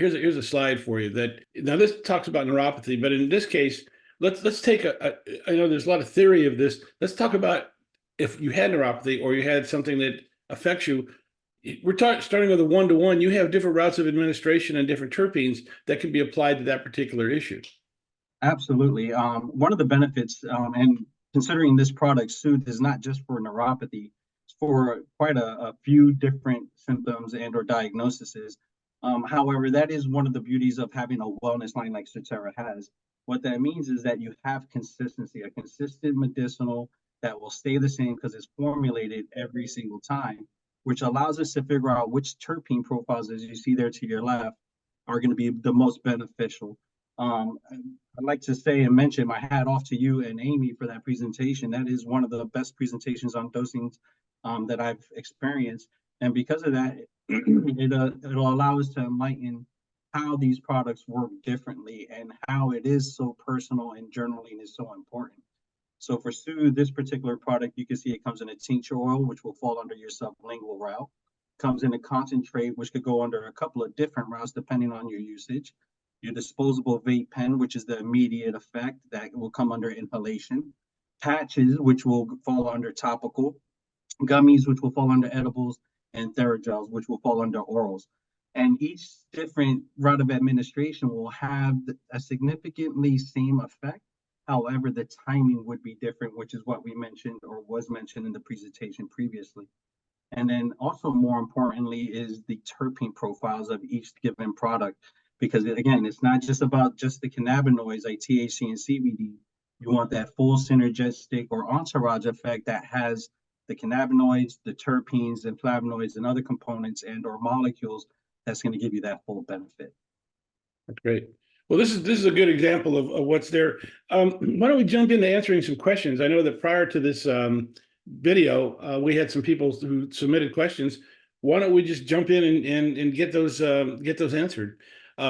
here's a slide for you that now this talks about neuropathy, but in this case, let's take I know there's a lot of theory of this. Let's talk about if you had neuropathy or you had something that affects you. We're starting with a one-to-one. You have different routes of administration and different terpenes that can be applied to that particular issue. Absolutely. One of the benefits, and considering this product, Soothe, is not just for neuropathy, it's for quite a few different symptoms and or diagnoses. However, that is one of the beauties of having a wellness line like Cetera has. What that means is that you have consistency, a consistent medicinal that will stay the same because it's formulated every single time, which allows us to figure out which terpene profiles, as you see there to your left, are going to be the most beneficial. I'd like to say and mention my hat off to you and Amy for that presentation. That is one of the best presentations on dosing that I've experienced. And because of that, it'll allow us to enlighten how these products work differently and how it is so personal and journaling is so important. So for Soothe, this particular product, you can see it comes in a tincture oil, which will fall under your sublingual route. Comes in a concentrate, which could go under a couple of different routes depending on your usage. Your disposable vape pen, which is the immediate effect that will come under inhalation. Patches, which will fall under topical. Gummies, which will fall under edibles. And Theragels, which will fall under orals. And each different route of administration will have a significantly same effect. However, the timing would be different, which is what we mentioned or was mentioned in the presentation previously. And then also more importantly is the terpene profiles of each given product. Because again, it's not just about just the cannabinoids like THC and CBD. You want that full synergistic or entourage effect that has the cannabinoids, the terpenes, and flavonoids, and other components and or molecules that's going to give you that full benefit. That's great. Well, this is a good example of what's there. Why don't we jump into answering some questions? I know that prior to this video, we had some people who submitted questions. Why don't we just jump in and get those answered?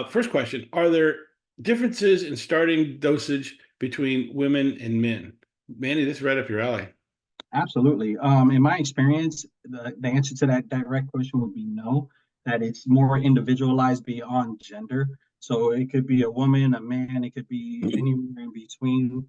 First question: are there differences in starting dosage between women and men? Manny, this is right up your alley. Absolutely. In my experience, the answer to that direct question would be no, that it's more individualized beyond gender. So it could be a woman, a man, it could be anywhere in between.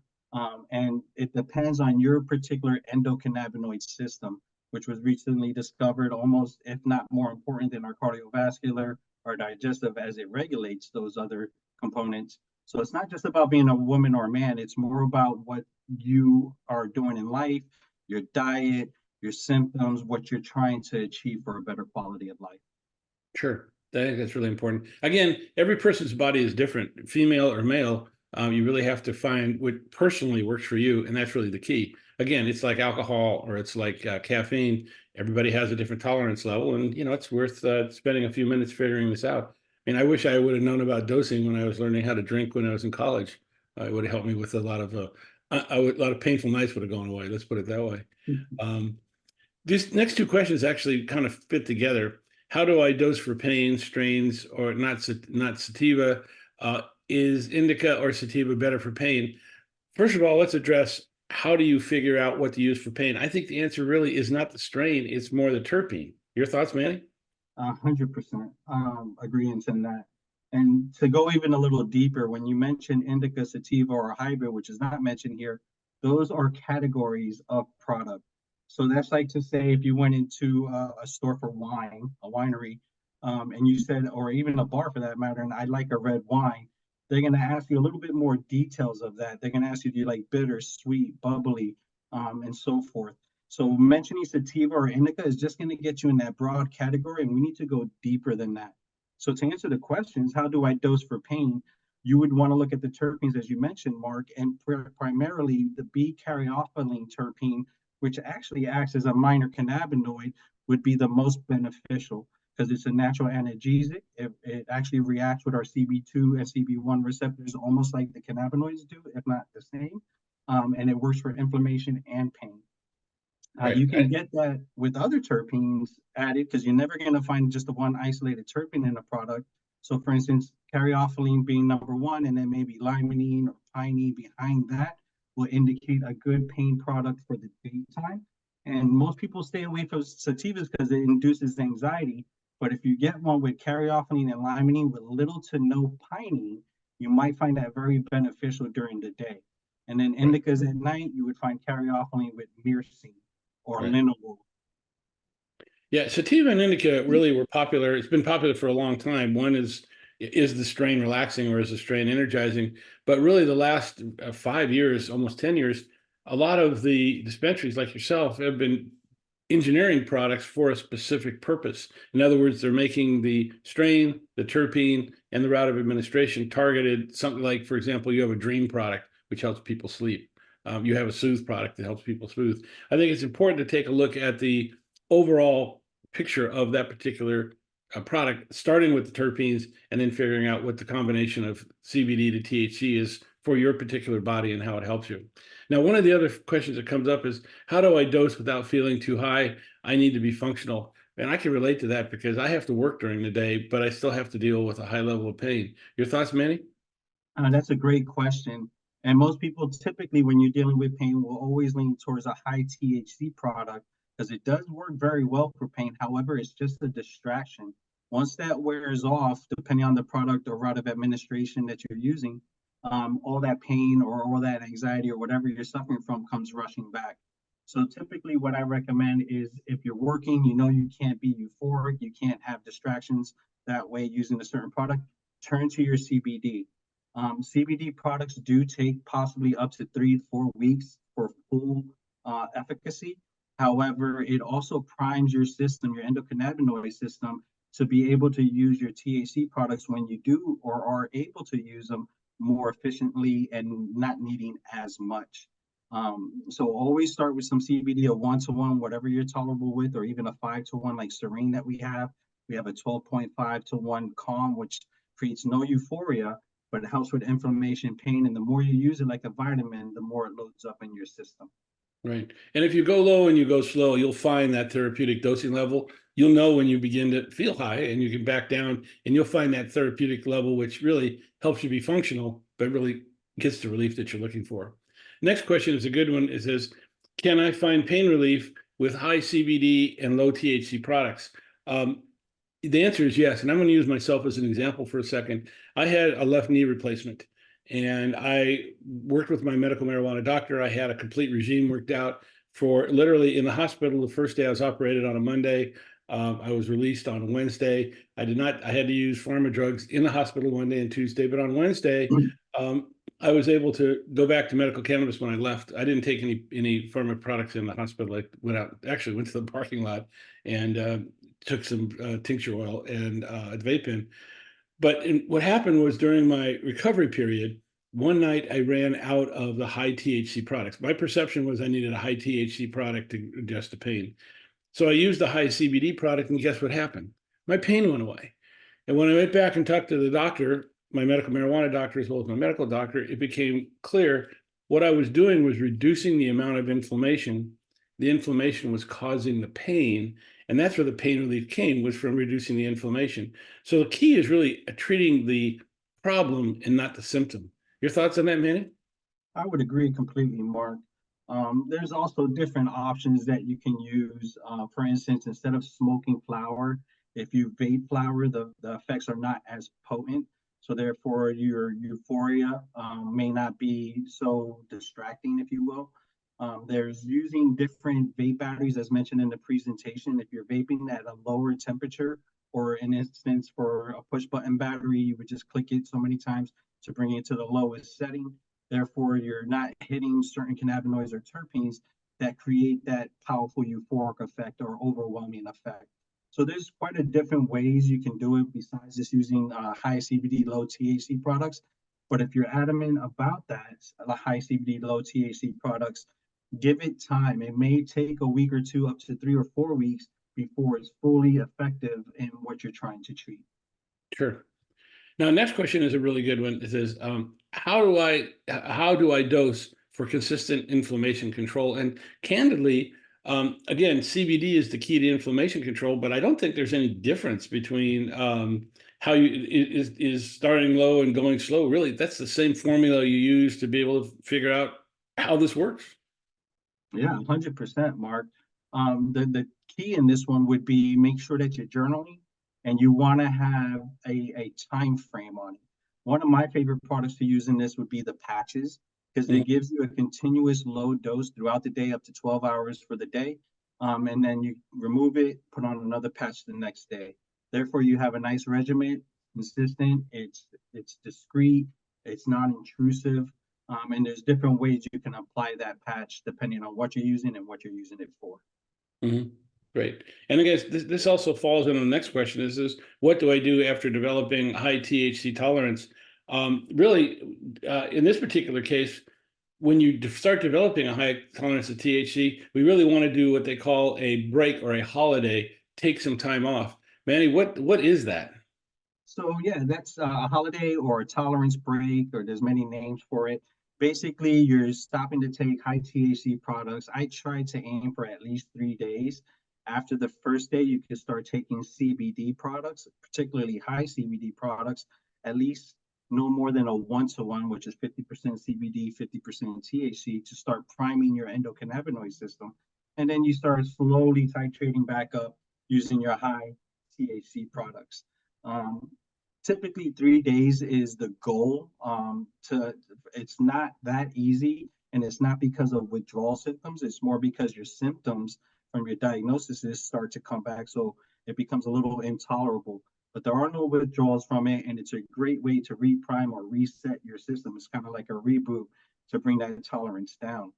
And it depends on your particular endocannabinoid system, which was recently discovered almost, if not more important than our cardiovascular or digestive, as it regulates those other components. So it's not just about being a woman or a man, it's more about what you are doing in life, your diet, your symptoms, what you're trying to achieve for a better quality of life. Sure. I think that's really important. Again, every person's body is different, female or male. You really have to find what personally works for you, and that's really the key. Again, it's like alcohol or it's like caffeine. Everybody has a different tolerance level, and it's worth spending a few minutes figuring this out. I mean, I wish I would have known about dosing when I was learning how to drink when I was in college. It would have helped me with a lot of painful nights would have gone away. Let's put it that way. These next two questions actually kind of fit together. How do I dose for pain, strains, or not sativa? Is indica or sativa better for pain? First of all, let's address how do you figure out what to use for pain? I think the answer really is not the strain, it's more the terpene. Your thoughts, Manny? 100% agreement in that. And to go even a little deeper, when you mention indica, sativa, or hybrid, which is not mentioned here, those are categories of product. So that's like to say if you went into a store for wine, a winery, and you said, or even a bar for that matter, and I like a red wine, they're going to ask you a little bit more details of that. They're going to ask you, do you like bitter, sweet, bubbly, and so forth. So mentioning sativa or indica is just going to get you in that broad category, and we need to go deeper than that. So to answer the questions, how do I dose for pain? You would want to look at the terpenes, as you mentioned, Mark, and primarily the B-caryophyllene terpene, which actually acts as a minor cannabinoid, would be the most beneficial because it's a natural analgesic. It actually reacts with our CB2 and CB1 receptors almost like the cannabinoids do, if not the same. And it works for inflammation and pain. You can get that with other terpenes added because you're never going to find just the one isolated terpene in a product. So for instance, caryophyllene being number one, and then maybe limonene or pinene behind that will indicate a good pain product for the daytime. And most people stay away from sativas because it induces anxiety. But if you get one with caryophyllene and limonene with little to no pinene, you might find that very beneficial during the day. And then Right. indicas at night, you would find caryophyllene with myrcene or Right. linalool. Yeah, sativa and indica really were popular. It's been popular for a long time. One is the strain relaxing or is the strain energizing? But really, the last 5 years, almost 10 years, a lot of the dispensaries like yourself have been engineering products for a specific purpose. In other words, they're making the strain, the terpene, and the route of administration targeted. Something like, for example, you have a dream product which helps people sleep. You have a soothe product that helps people soothe. I think it's important to take a look at the overall picture of that particular product, starting with the terpenes and then figuring out what the combination of CBD to THC is for your particular body and how it helps you. Now, one of the other questions that comes up is, how do I dose without feeling too high? I need to be functional. And I can relate to that because I have to work during the day, but I still have to deal with a high level of pain. Your thoughts, Manny? That's a great question. And most people typically, when you're dealing with pain, will always lean towards a high THC product because it does work very well for pain. However, it's just a distraction. Once that wears off, depending on the product or route of administration that you're using, all that pain or all that anxiety or whatever you're suffering from comes rushing back. So typically, what I recommend is if you're working, you know you can't be euphoric, you can't have distractions that way using a certain product, turn to your CBD. CBD products do take possibly up to 3 to 4 weeks for full efficacy. However, it also primes your system, your endocannabinoid system, to be able to use your THC products when you do or are able to use them more efficiently and not needing as much. So always start with some CBD, a 1-to-1, whatever you're tolerable with, or even a 5-to-1 like Serene that we have. We have a 12.5-to-1 Calm, which creates no euphoria, but it helps with inflammation, pain, and the more you use it like a vitamin, the more it loads up in your system. Right. And if you go low and you go slow, you'll find that therapeutic dosing level. You'll know when you begin to feel high and you can back down, and you'll find that therapeutic level, which really helps you be functional, but really gets the relief that you're looking for. Next question is a good one. It says, can I find pain relief with high CBD and low THC products? The answer is yes. And I'm going to use myself as an example for a second. I had a left knee replacement and I worked with my medical marijuana doctor. I had a complete regime worked out for literally in the hospital. The first day I was operated on a Monday. I was released on a Wednesday. I had to use pharma drugs in the hospital Monday and Tuesday, but on Wednesday, I was able to go back to medical cannabis when I left. I didn't take any pharma products in the hospital. I went to the parking lot and took some tincture oil and a vape pen. But what happened was during my recovery period, one night I ran out of the high THC products. My perception was I needed a high THC product to adjust the pain. So I used the high CBD product, and guess what happened? My pain went away. And when I went back and talked to the doctor, my medical marijuana doctor, as well as my medical doctor, it became clear what I was doing was reducing the amount of inflammation. The inflammation was causing the pain. And that's where the pain relief came, was from reducing the inflammation. So the key is really treating the problem and not the symptom. Your thoughts on that, Manny? I would agree completely, Mark. There's also different options that you can use. For instance, instead of smoking flower, if you vape flower, the effects are not as potent. So therefore, your euphoria may not be so distracting, if you will. There's using different vape batteries, as mentioned in the presentation. If you're vaping at a lower temperature, or in instance for a push button battery, you would just click it so many times to bring it to the lowest setting. Therefore, you're not hitting certain cannabinoids or terpenes that create that powerful euphoric effect or overwhelming effect. So there's quite a different ways you can do it besides just using high CBD, low THC products. But if you're adamant about that, the high CBD, low THC products, give it time. It may take a week or two, up to 3 or 4 weeks before it's fully effective in what you're trying to treat. Sure. Now, next question is a really good one. It says, how do I dose for consistent inflammation control? And candidly, again, CBD is the key to inflammation control, but I don't think there's any difference between how is starting low and going slow. Really, that's the same formula you use to be able to figure out how this works. Yeah, 100%, Mark. The key in this one would be make sure that you're journaling. and you want to have a time frame on it. One of my favorite products to use in this would be the patches, because it gives you a continuous low dose throughout the day, up to 12 hours for the day. And then you remove it, put on another patch the next day. Therefore, you have a nice regimen, consistent, it's discreet, it's non-intrusive, and there's different ways you can apply that patch depending on what you're using and what you're using it for. Mm-hmm. Great. And I guess this also falls into the next question is what do I do after developing high THC tolerance? Really, in this particular case, when you start developing a high tolerance of THC, we really want to do what they call a break or a holiday, take some time off. Manny, what is that? So yeah, that's a holiday or a tolerance break, or there's many names for it. Basically, you're stopping to take high THC products. I try to aim for at least 3 days. After the first day, you can start taking CBD products, particularly high CBD products, at least no more than a 1-to-1, which is 50% CBD, 50% THC, to start priming your endocannabinoid system. And then you start slowly titrating back up using your high THC products. Um, Typically 3 days is the goal. It's not that easy, and it's not because of withdrawal symptoms. It's more because your symptoms from your diagnosis start to come back, so it becomes a little intolerable. But there are no withdrawals from it, and it's a great way to reprime or reset your system. It's kind of like a reboot to bring that tolerance down.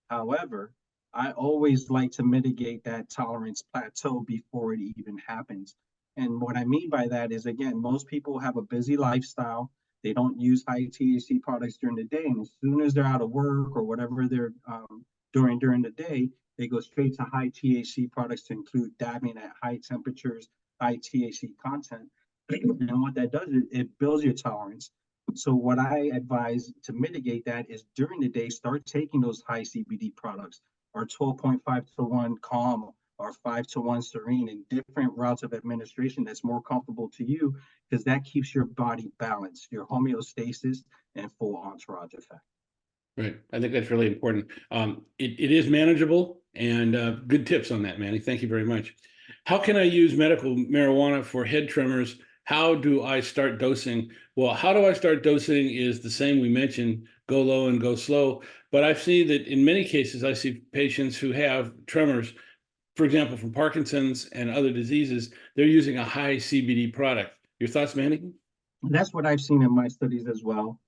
However, I always like to mitigate that tolerance plateau before it even happens. And what I mean by that is, again, most people have a busy lifestyle. They don't use high THC products during the day. And as soon as they're out of work or whatever they're doing during the day, they go straight to high THC products to include dabbing at high temperatures, high THC content. And what that does is it builds your tolerance. So what I advise to mitigate that is during the day, start taking those high CBD products, or 12.5-to-1 calm, or 5-to-1 serene, in different routes of administration that's more comfortable to you, because that keeps your body balanced, your homeostasis, and full entourage effect. Right. I think that's really important. It is manageable, and good tips on that, Manny. Thank you very much. How can I use medical marijuana for head tremors? How do I start dosing? Well, how do I start dosing is the same we mentioned, go low and go slow. But I've seen that in many cases, I see patients who have tremors, for example, from Parkinson's and other diseases, they're using a high CBD product. Your thoughts, Manny? That's what I've seen in my studies as well.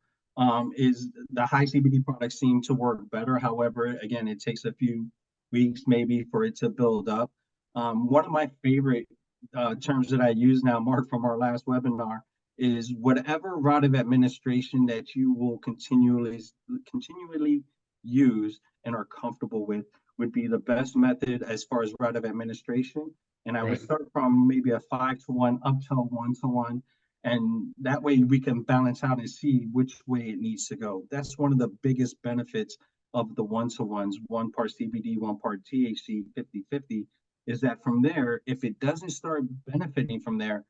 Is the high CBD products seem to work better. However, again, it takes a few weeks maybe for it to build up. One of my favorite terms that I use now, Mark, from our last webinar, is whatever route of administration that you will continually use and are comfortable with would be the best method as far as route of administration. And I would Right. start from maybe a 5-to-1 up to a 1-to-1, and that way we can balance out and see which way it needs to go. That's one of the biggest benefits of the 1-to-1s, one part CBD, one part THC, 50-50, is that from there, if it doesn't start benefiting from there,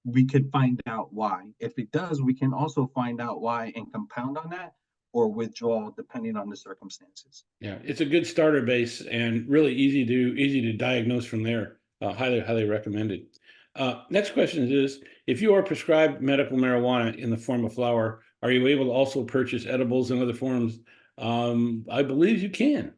we could find out why. If it does, we can also find out why and compound on that, or withdraw depending on the circumstances. Yeah, it's a good starter base and really easy to diagnose from there. Highly recommended. Next question is, if you are prescribed medical marijuana in the form of flower, are you able to also purchase edibles in other forms? I believe you can.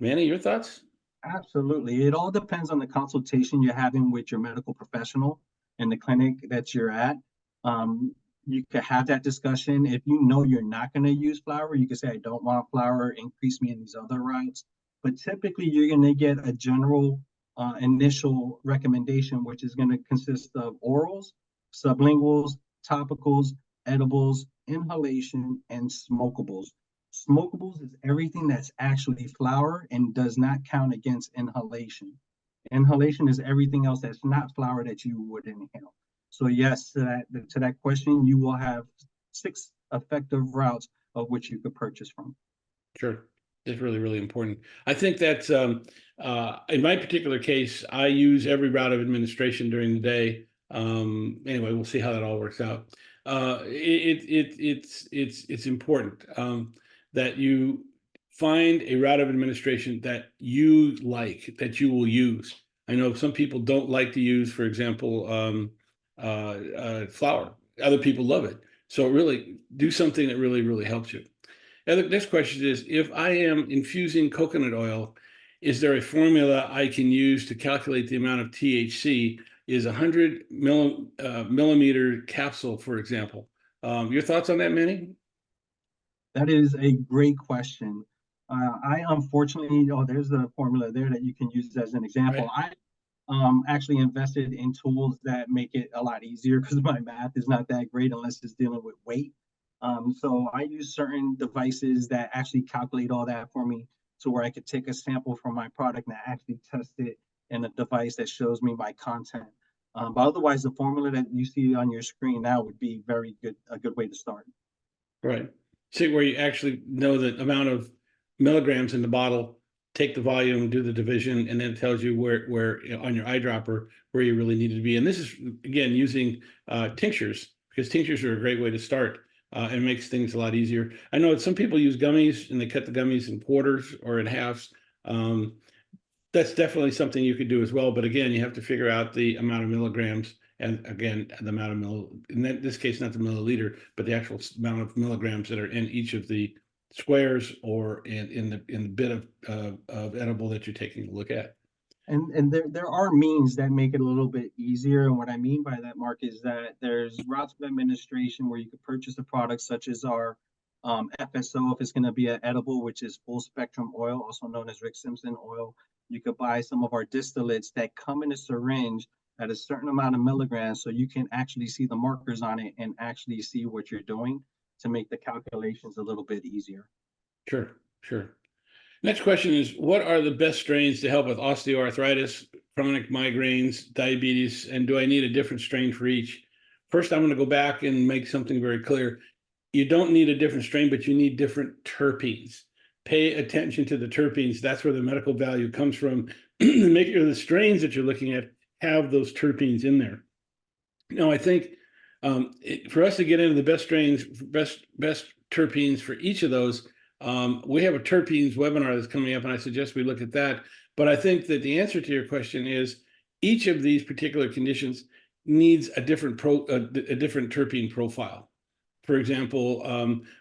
Manny, your thoughts? Absolutely. It all depends on the consultation you're having with your medical professional in the clinic that you're at. Um, you can have that discussion. If you know you're not going to use flour, you can say, I don't want flour, increase me in these other routes. But typically, you're going to get a general initial recommendation, which is going to consist of orals, sublinguals, topicals, edibles, inhalation, and smokables. Smokables is everything that's actually flower and does not count against inhalation. Inhalation is everything else that's not flower that you would inhale. So yes, to that question, you will have 6 effective routes of which you could purchase from. Sure. It's really important. I think that in my particular case, I use every route of administration during the day. Anyway, we'll see how that all works out. It's important that you find a route of administration that you like, that you will use. I know some people don't like to use, for example, flower. Other people love it. So really do something that really, really helps you. And the next question is, if I am infusing coconut oil, is there a formula I can use to calculate the amount of THC? Is 100 millimeter capsule, for example? Your thoughts on that, Manny? That is a great question. I unfortunately, oh, there's a formula there that you can use as an example. Right. I actually invested in tools that make it a lot easier because my math is not that great unless it's dealing with weight. So I use certain devices that actually calculate all that for me to where I could take a sample from my product and actually test it in a device that shows me my content. But otherwise, the formula that you see on your screen now would be very good, a good way to start. Right. See where you actually know the amount of milligrams in the bottle, take the volume, do the division, and then it tells you where on your eyedropper where you really need to be. And this is again using tinctures, because tinctures are a great way to start and makes things a lot easier. I know some people use gummies and they cut the gummies in quarters or in halves. Um, that's definitely something you could do as well. But again, you have to figure out the amount of milligrams, and again, the amount of in this case, not the milliliter, but the actual amount of milligrams that are in each of the squares or in the bit of edible that you're taking a look at. And there are means that make it a little bit easier. And what I mean by that, Mark, is that there's routes of administration where you could purchase the products such as our FSO, if it's going to be an edible, which is full spectrum oil, also known as Rick Simpson oil. You could buy some of our distillates that come in a syringe at a certain amount of milligrams, so you can actually see the markers on it and actually see what you're doing to make the calculations a little bit easier. Sure, sure. Next question is, what are the best strains to help with osteoarthritis, chronic migraines, diabetes, and do I need a different strain for each? First, I'm going to go back and make something very clear. You don't need a different strain, but you need different terpenes. Pay attention to the terpenes. That's where the medical value comes from. Make sure the strains that you're looking at have those terpenes in there. Now, I think for us to get into the best strains, best terpenes for each of those, we have a terpenes webinar that's coming up, and I suggest we look at that. But I think that the answer to your question is each of these particular conditions needs a different a different terpene profile. For example,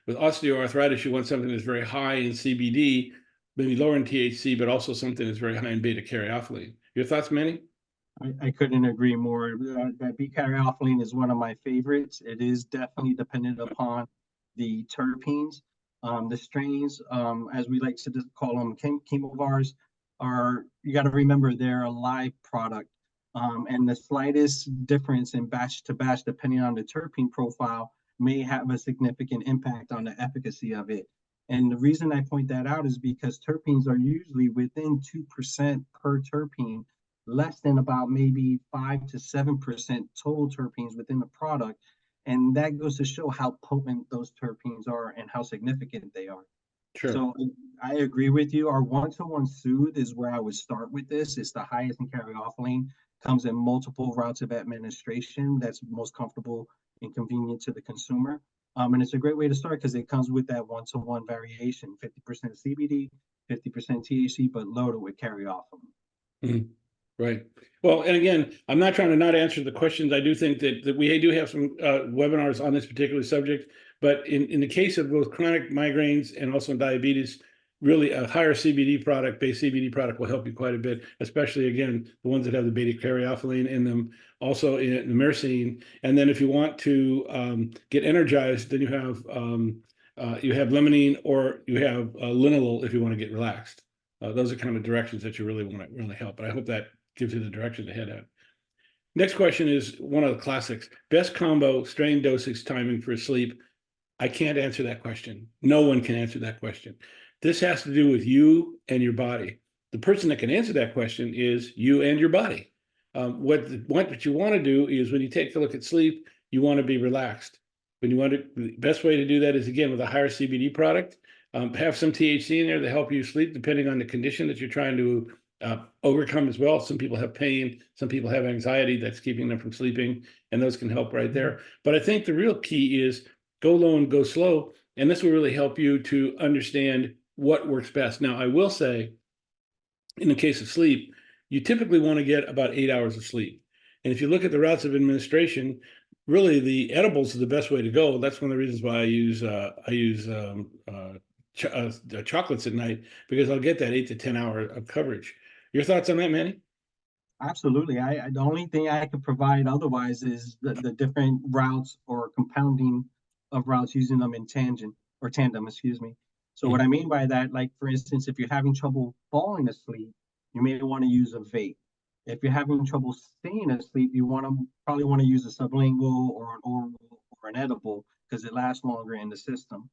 with osteoarthritis, you want something that's very high in CBD, maybe lower in THC, but also something that's very high in beta caryophyllene. Your thoughts, Manny? I couldn't agree more. That B-caryophyllene is one of my favorites. It is definitely dependent upon the terpenes. The strains, as we like to call them, chemovars, are, you got to remember, they're a live product. And the slightest difference in batch to batch, depending on the terpene profile, may have a significant impact on the efficacy of it. And the reason I point that out is because terpenes are usually within 2% per terpene, less than about maybe 5 to 7% total terpenes within the product. And that goes to show how potent those terpenes are and how significant they are. Sure. So I agree with you. Our one-to-one soothe is where I would start with this. It's the highest in caryophyllene, comes in multiple routes of administration. That's most comfortable and convenient to the consumer. And it's a great way to start because it comes with that one-to-one variation, 50% CBD, 50% THC, but loaded with caryophyllene. Mhm. Right. Well, and again, I'm not trying to not answer the questions. I do think that we do have some webinars on this particular subject, but in the case of both chronic migraines and also diabetes, really a higher base CBD product will help you quite a bit, especially again, the ones that have the beta caryophyllene in them, also in the myrcene. And then if you want to get energized, then you have limonene or you have linalool if you want to get relaxed. Those are kind of directions that you really want to really help. But I hope that gives you the direction to head at. Next question is one of the classics. Best combo, strain dosage timing for sleep. I can't answer that question. No one can answer that question. This has to do with you and your body. The person that can answer that question is you and your body. What you want to do is when you take a look at sleep, you want to be relaxed. The best way to do that is again with a higher CBD product. Have some THC in there to help you sleep, depending on the condition that you're trying to overcome as well. Some people have pain, some people have anxiety that's keeping them from sleeping, and those can help right there. But I think the real key is go low and go slow, and this will really help you to understand what works best. Now, I will say, in the case of sleep, you typically want to get about 8 hours of sleep. And if you look at the routes of administration, really the edibles are the best way to go. That's one of the reasons why I use chocolates at night, because I'll get that 8 to 10 hour of coverage. Your thoughts on that, Manny? Absolutely. The only thing I could provide otherwise is the different routes or compounding of routes using them in tangent or tandem, excuse me. So what I mean by that, like for instance, if you're having trouble falling asleep, you may want to use a vape. If you're having trouble staying asleep, you want to probably want to use a sublingual or an oral or an edible because it lasts longer in the system.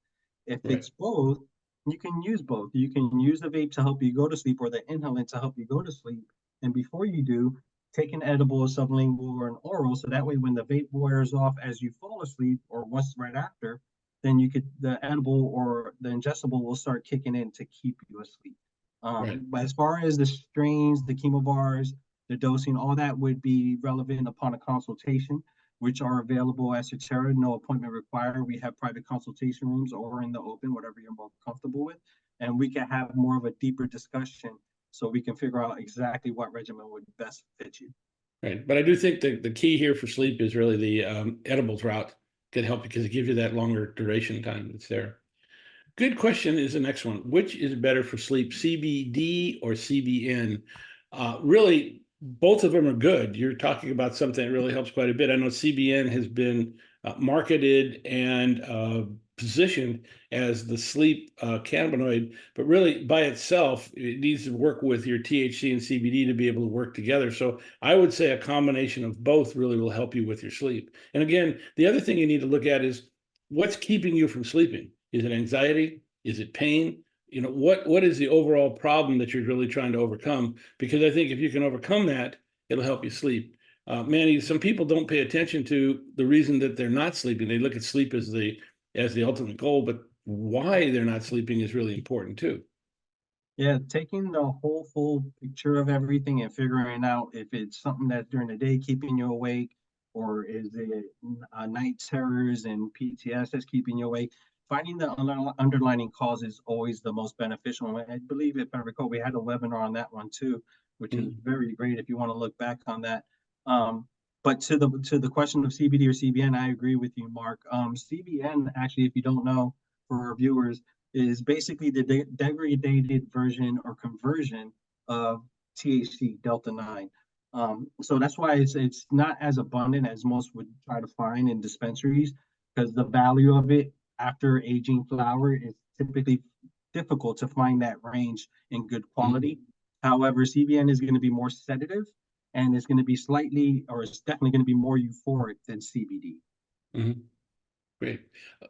If Right. it's both, you can use both. You can use the vape to help you go to sleep or the inhalant to help you go to sleep. And before you do, take an edible, a sublingual, or an oral, so that way when the vape wears off as you fall asleep or once right after, then the edible or the ingestible will start kicking in to keep you asleep. Right. But as far as the strains, the chemo bars, the dosing, all that would be relevant upon a consultation, which are available at Cetera, no appointment required. We have private consultation rooms or in the open, whatever you're most comfortable with. And we can have more of a deeper discussion so we can figure out exactly what regimen would best fit you. Right. But I do think the key here for sleep is really the edibles route can help because it gives you that longer duration time that's there. Good question is the next one. Which is better for sleep, CBD or CBN? Really, both of them are good. You're talking about something that really helps quite a bit. I know CBN has been marketed and positioned as the sleep cannabinoid, but really by itself, it needs to work with your THC and CBD to be able to work together. So I would say a combination of both really will help you with your sleep. And again, the other thing you need to look at is what's keeping you from sleeping. Is it anxiety? Is it pain? You know, what is the overall problem that you're really trying to overcome? Because I think if you can overcome that, it'll help you sleep. Manny, some people don't pay attention to the reason that they're not sleeping. They look at sleep as the ultimate goal, but why they're not sleeping is really important too. Yeah, taking the whole full picture of everything and figuring out if it's something that's during the day keeping you awake, or is it night terrors and PTS that's keeping you awake. Finding the underlying cause is always the most beneficial. And I believe, if I recall, we had a webinar on that one too, which is Mhm. very great if you want to look back on that. But to the question of CBD or CBN, I agree with you, Mark. CBN, actually, if you don't know, for our viewers, is basically the degraded version or conversion of THC Delta 9. So that's why it's not as abundant as most would try to find in dispensaries, because the value of it after aging flower is typically difficult to find that range in good Mhm. quality. However, CBN is going to be more sedative and it's going to be slightly, or it's definitely going to be more euphoric than CBD. Mhm. Great.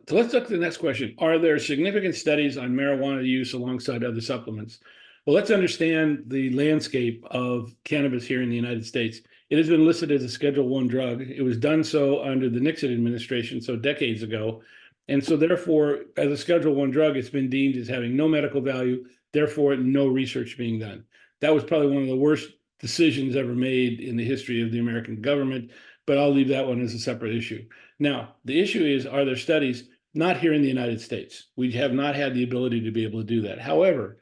So let's look at the next question. Are there significant studies on marijuana use alongside other supplements? Well, let's understand the landscape of cannabis here in the United States. It has been listed as a Schedule One drug. It was done so under the Nixon administration, so decades ago. And so therefore, as a Schedule One drug, it's been deemed as having no medical value, therefore no research being done. That was probably one of the worst decisions ever made in the history of the American government, but I'll leave that one as a separate issue. Now, the issue is, are there studies? Not here in the United States. We have not had the ability to be able to do that. However,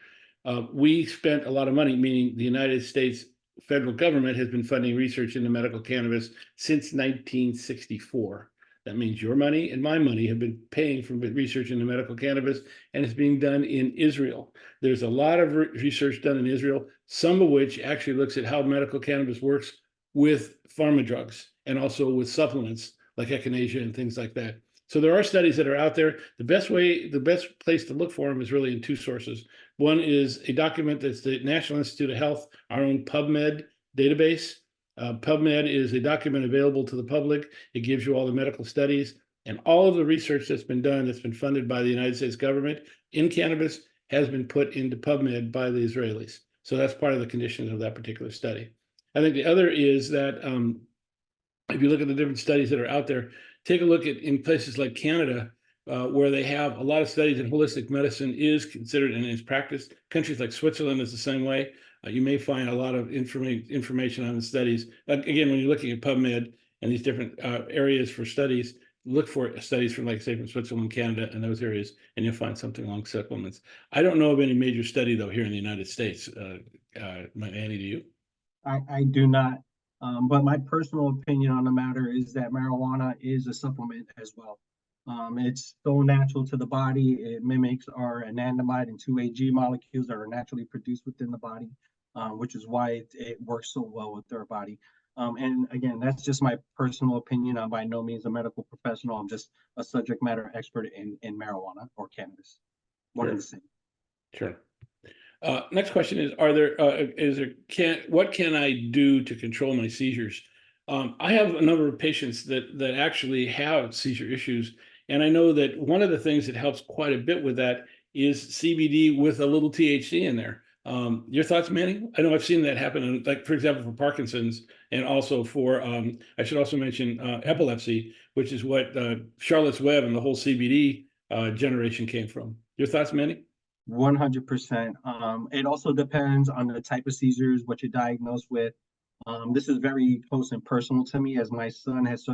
we spent a lot of money, meaning the United States federal government has been funding research into medical cannabis since 1964. That means your money and my money have been paying for research into medical cannabis, and it's being done in Israel. There's a lot of research done in Israel, some of which actually looks at how medical cannabis works with pharma drugs and also with supplements like echinacea and things like that. So there are studies that are out there. The best place to look for them is really in two sources. One is a document that's the National Institute of Health, our own PubMed database. PubMed is a document available to the public. It gives you all the medical studies and all of the research that's been done, that's been funded by the United States government in cannabis, has been put into PubMed by the Israelis. So that's part of the conditions of that particular study. I think the other is that if you look at the different studies that are out there, take a look at in places like Canada, where they have a lot of studies in holistic medicine is considered and is practiced. Countries like Switzerland is the same way. You may find a lot of information on the studies. Again, when you're looking at PubMed and these different areas for studies, look for studies from, like, say, from Switzerland, Canada, and those areas, and you'll find something along supplements. I don't know of any major study, though, here in the United States. Annie, do you? I do not. But my personal opinion on the matter is that marijuana is a supplement as well. It's so natural to the body. It mimics our anandamide and 2-AG molecules that are naturally produced within the body, which is why it works so well with our body. And again, that's just my personal opinion. I'm by no means a medical professional. I'm just a subject matter expert in marijuana or cannabis. One and the Sure, same. sure. Next question what can I do to control my seizures? I have a number of patients that actually have seizure issues, and I know that one of the things that helps quite a bit with that is CBD with a little THC in there. Your thoughts, Manny? I know I've seen that happen, like for example, for Parkinson's, and also for I should also mention epilepsy, which is what Charlotte's Web and the whole CBD generation came from. Your thoughts, Manny? 100%. It also depends on the type of seizures, what you're diagnosed with. This is very close and personal to me, as my son has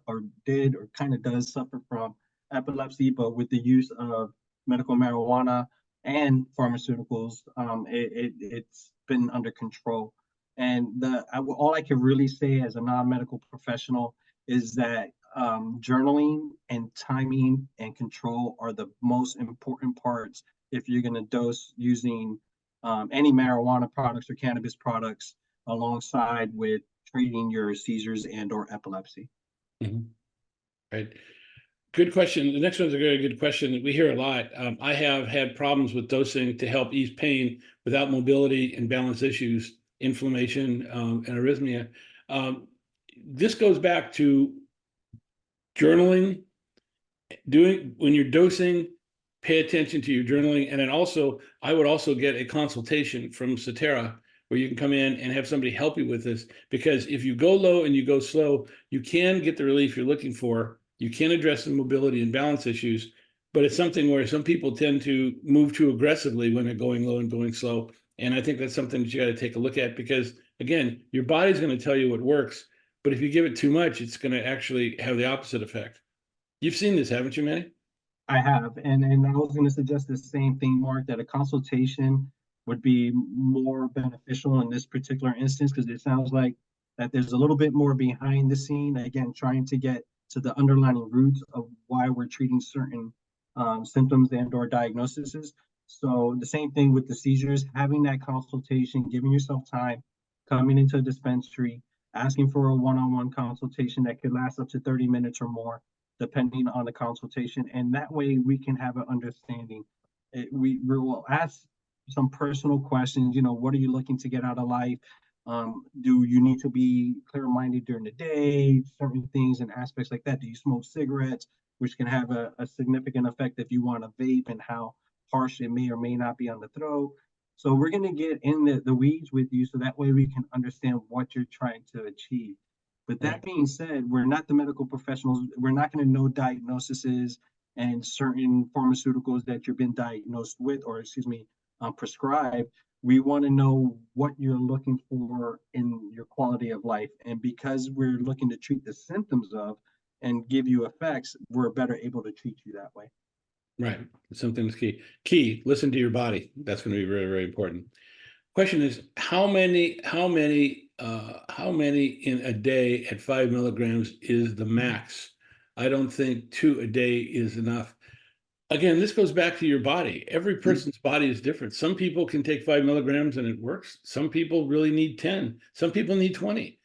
or did or kind of does suffer from epilepsy, but with the use of medical marijuana and pharmaceuticals, it's been under control. And all I can really say as a non-medical professional is that journaling and timing and control are the most important parts if you're going to dose using any marijuana products or cannabis products alongside with treating your seizures and or epilepsy. Mhm. Right. Good question. The next one's a very good question. We hear a lot. I have had problems with dosing to help ease pain without mobility and balance issues, inflammation, and arrhythmia. Um, this goes back to journaling, doing when you're dosing, pay attention to your journaling. And then also, I would also get a consultation from Cetera where you can come in and have somebody help you with this. Because if you go low and you go slow, you can get the relief you're looking for. You can address the mobility and balance issues, but it's something where some people tend to move too aggressively when they're going low and going slow. And I think that's something that you got to take a look at because, again, your body's going to tell you what works. But if you give it too much, it's going to actually have the opposite effect. You've seen this, haven't you, Manny? I have, and I was going to suggest the same thing, Mark, that a consultation would be more beneficial in this particular instance because it sounds like that there's a little bit more behind the scene. Again, trying to get to the underlying roots of why we're treating certain symptoms and or diagnoses. So the same thing with the seizures, having that consultation, giving yourself time, coming into a dispensary, asking for a one-on-one consultation that could last up to 30 minutes or more depending on the consultation. And that way we can have an understanding. We will ask some personal questions, what are you looking to get out of life? Do you need to be clear-minded during the day? Certain things and aspects like that. Do you smoke cigarettes, which can have a significant effect if you want to vape and how harsh it may or may not be on the throat. So we're going to get in the weeds with you so that way we can understand what you're trying to achieve. But that Right. being said, we're not the medical professionals. We're not going to know diagnoses and certain pharmaceuticals that you've been diagnosed with, or excuse me, prescribed. We want to know what you're looking for in your quality of life. And because we're looking to treat the symptoms of and give you effects, we're better able to treat you that way. Right. Something that's key. Key, listen to your body. That's going to be very, very important. Question is, how many in a day at 5 milligrams is the max? I don't think two a day is enough. Again, this goes back to your body. Every person's body is different. Some people can take 5 milligrams and it works. Some people really need 10. Some people need 20.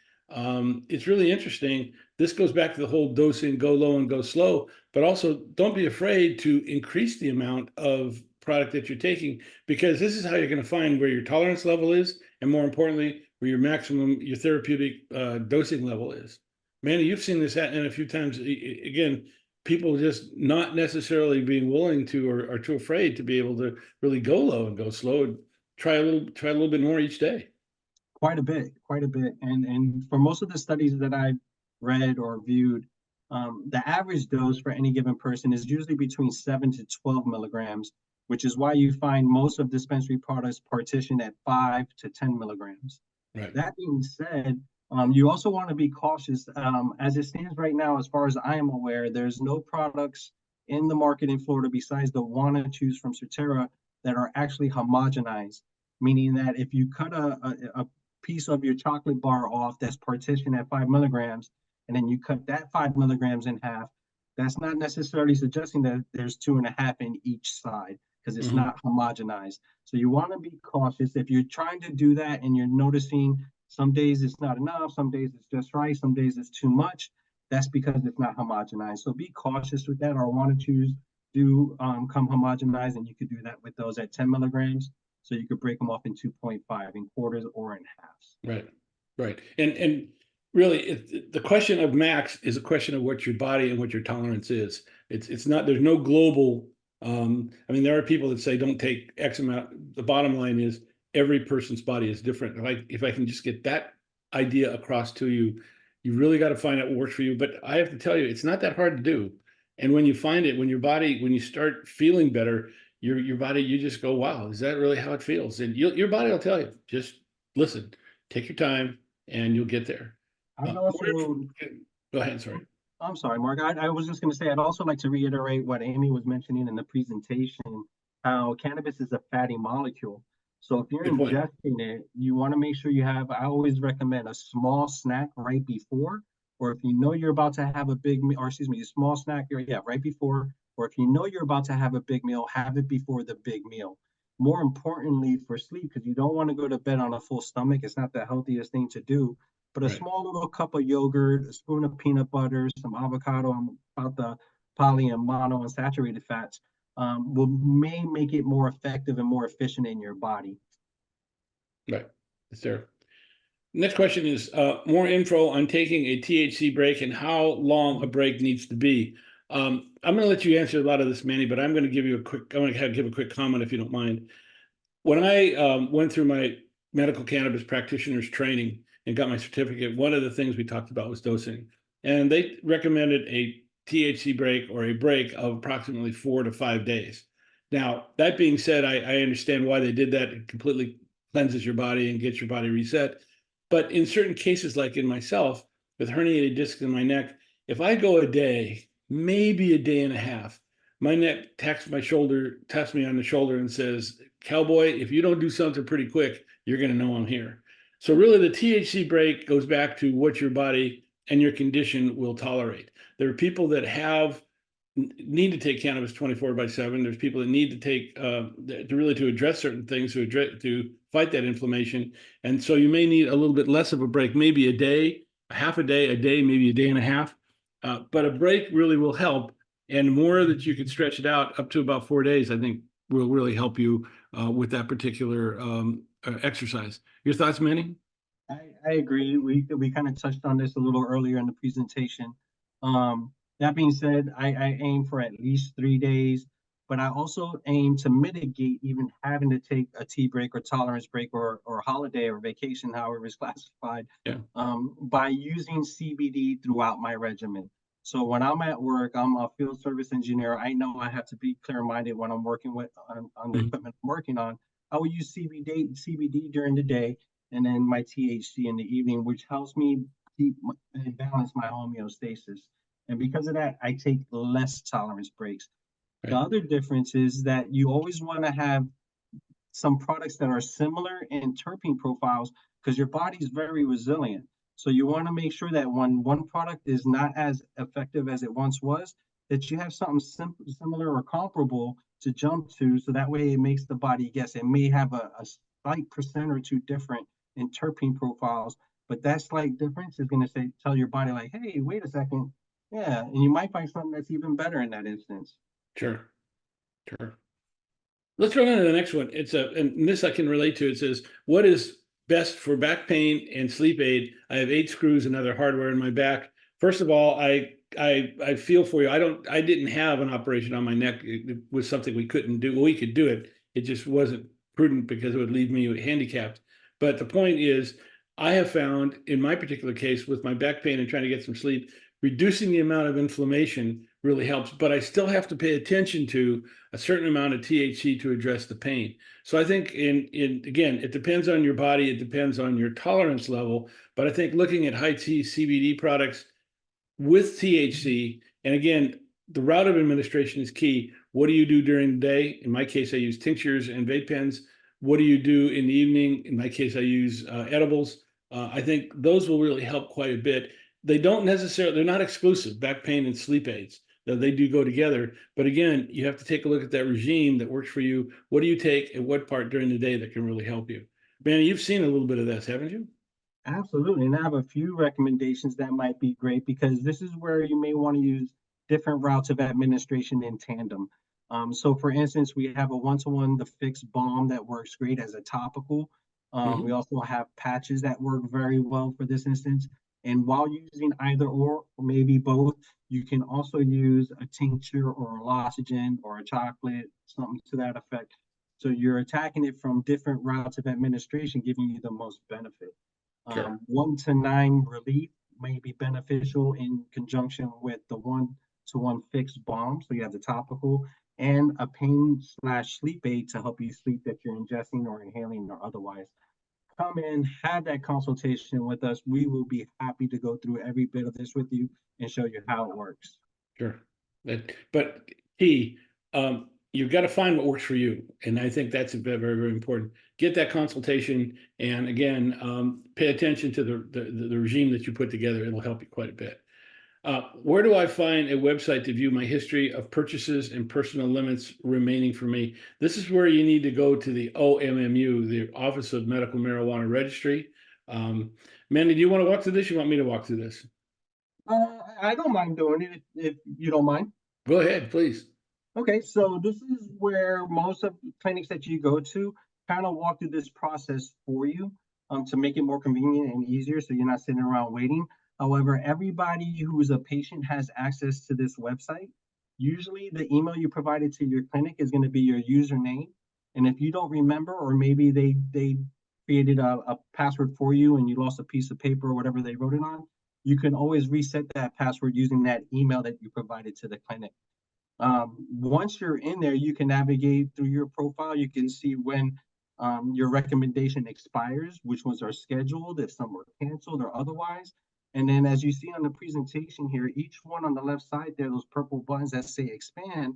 It's really interesting. This goes back to the whole dosing, go low and go slow, but also don't be afraid to increase the amount of product that you're taking because this is how you're going to find where your tolerance level is, and more importantly, where your maximum, your therapeutic dosing level is. Manny, you've seen this happen a few times. Again, people just not necessarily being willing to or are too afraid to be able to really go low and go slow and try a little bit more each day. Quite a bit, quite a bit. And for most of the studies that I've read or viewed, the average dose for any given person is usually between 7 to 12 milligrams, which is why you find most of dispensary products partitioned at 5 to 10 milligrams. Right. That being said, you also want to be cautious. As it stands right now, as far as I am aware, there's no products in the market in Florida besides the one and twos from Sotera that are actually homogenized, meaning that if you cut a piece of your chocolate bar off that's partitioned at 5 milligrams, and then you cut that 5 milligrams in half, that's not necessarily suggesting that there's 2.5 in each side because it's Mhm. not homogenized. So you want to be cautious. If you're trying to do that and you're noticing some days it's not enough, some days it's just right, some days it's too much, that's because it's not homogenized. So be cautious with that, or want to choose do come homogenized, and you could do that with those at 10 milligrams. So you could break them off in 2.5 in quarters or in halves. Right, right. And really, the question of max is a question of what your body and what your tolerance is. It's not, there's no global, I mean, there are people that say don't take X amount. The bottom line is every person's body is different. If I can just get that idea across to you, you really got to find out what works for you. But I have to tell you, it's not that hard to do. And when you find it, when your body, when you start feeling better, your body, you just go, wow, is that really how it feels? And your body will tell you, just listen, take your time, and you'll get there. I'd More also, Go ahead. Sorry. I'm sorry, Mark. I was just going to say, I'd also like to reiterate what Amy was mentioning in the presentation, how cannabis is a fatty molecule. So if you're Good point. ingesting it, you want to make sure you have, I always recommend a small snack right before, or if you know you're about to have a big meal, or excuse me, a small snack, yeah, right before, or if you know you're about to have a big meal, have it before the big meal. More importantly for sleep, because you don't want to go to bed on a full stomach. It's not the healthiest thing to do, but a Right. small little cup of yogurt, a spoon of peanut butter, some avocado, about the poly and monounsaturated fats, may make it more effective and more efficient in your body. Right. It's there. Next question is more info on taking a THC break and how long a break needs to be. I'm going to let you answer a lot of this, Manny, but I'm going to give you a quick. I want to give a quick comment if you don't mind. When I went through my medical cannabis practitioner's training and got my certificate, one of the things we talked about was dosing. And they recommended a THC break or a break of approximately 4 to 5 days. Now, that being said, I understand why they did that. It completely cleanses your body and gets your body reset. But in certain cases, like in myself, with herniated discs in my neck, if I go a day, maybe a day and a half, my neck taps me on the shoulder and says, cowboy, if you don't do something pretty quick, you're going to know I'm here. So really the THC break goes back to what your body and your condition will tolerate. There are people that need to take cannabis 24/7. There's people that need to take to address certain things to fight that inflammation. And so you may need a little bit less of a break, maybe a day, a half a day, maybe a day and a half. But a break really will help. And the more that you can stretch it out up to about 4 days, I think will really help you with that particular exercise. Your thoughts, Manny? I agree. We kind of touched on this a little earlier in the presentation. That being said, I aim for at least 3 days, but I also aim to mitigate even having to take a tea break or tolerance break or holiday or vacation, however it's classified, Yeah. by using CBD throughout my regimen. So when I'm at work, I'm a field service engineer. I know I have to be clear-minded when I'm working on the Mhm. equipment I'm working on. I will use CBD during the day and then my THC in the evening, which helps me keep and balance my homeostasis. And because of that, I take less tolerance breaks. The Right. other difference is that you always want to have some products that are similar in terpene profiles because your body is very resilient. So you want to make sure that when one product is not as effective as it once was, that you have something similar or comparable to jump to. So that way it makes the body guess. It may have a slight percent or two different in terpene profiles, but that slight difference is going to tell your body like, hey, wait a second. Yeah. And you might find something that's even better in that instance. Sure. Sure. Let's run on to the next one. And this I can relate to. It says, what is best for back pain and sleep aid? I have 8 screws and other hardware in my back. First of all, I feel for you. I didn't have an operation on my neck. It was something we couldn't do. Well, we could do it. It just wasn't prudent because it would leave me handicapped. But the point is, I have found in my particular case with my back pain and trying to get some sleep, reducing the amount of inflammation really helps. But I still have to pay attention to a certain amount of THC to address the pain. So I think in again, it depends on your body, it depends on your tolerance level. But I think looking at high T CBD products with THC, and again, the route of administration is key. What do you do during the day? In my case, I use tinctures and vape pens. what do you do in the evening? In my case, I use edibles. I think those will really help quite a bit. They don't necessarily, they're not exclusive, back pain and sleep aids. They do go together. But again, you have to take a look at that regime that works for you. What do you take at what part during the day that can really help you? Manny, you've seen a little bit of this, haven't you? Absolutely. And I have a few recommendations that might be great because this is where you may want to use different routes of administration in tandem. So for instance, we have a one-to-one, the fixed balm that works great as a topical. We Hmm. also have patches that work very well for this instance. And while using either or maybe both, you can also use a tincture or a lozenge or a chocolate, something to that effect. So you're attacking it from different routes of administration, giving you the most benefit. Sure. 1 to 9 relief may be beneficial in conjunction with the 1 to 1 fixed balm. So you have the topical and a pain slash sleep aid to help you sleep that you're ingesting or inhaling or otherwise. Come in, have that consultation with us. We will be happy to go through every bit of this with you and show you how it works. Sure. But key, you've got to find what works for you. And I think that's very, very, very important. Get that consultation. And again, pay attention to the regime that you put together. It'll help you quite a bit. Where do I find a website to view my history of purchases and personal limits remaining for me? This is where you need to go to the OMMU, the Office of Medical Marijuana Registry. Manny, do you want to walk through this? You want me to walk through this? I don't mind doing it if you don't mind. Go ahead, please. Okay, so this is where most of the clinics that you go to kind of walk through this process for you to make it more convenient and easier so you're not sitting around waiting. However, everybody who is a patient has access to this website. Usually, the email you provided to your clinic is going to be your username. And if you don't remember, or maybe they created a password for you and you lost a piece of paper or whatever they wrote it on, you can always reset that password using that email that you provided to the clinic. Once you're in there, you can navigate through your profile. You can see when your recommendation expires, which ones are scheduled, if some were canceled or otherwise. And then as you see on the presentation here, each one on the left side there, those purple buttons that say expand,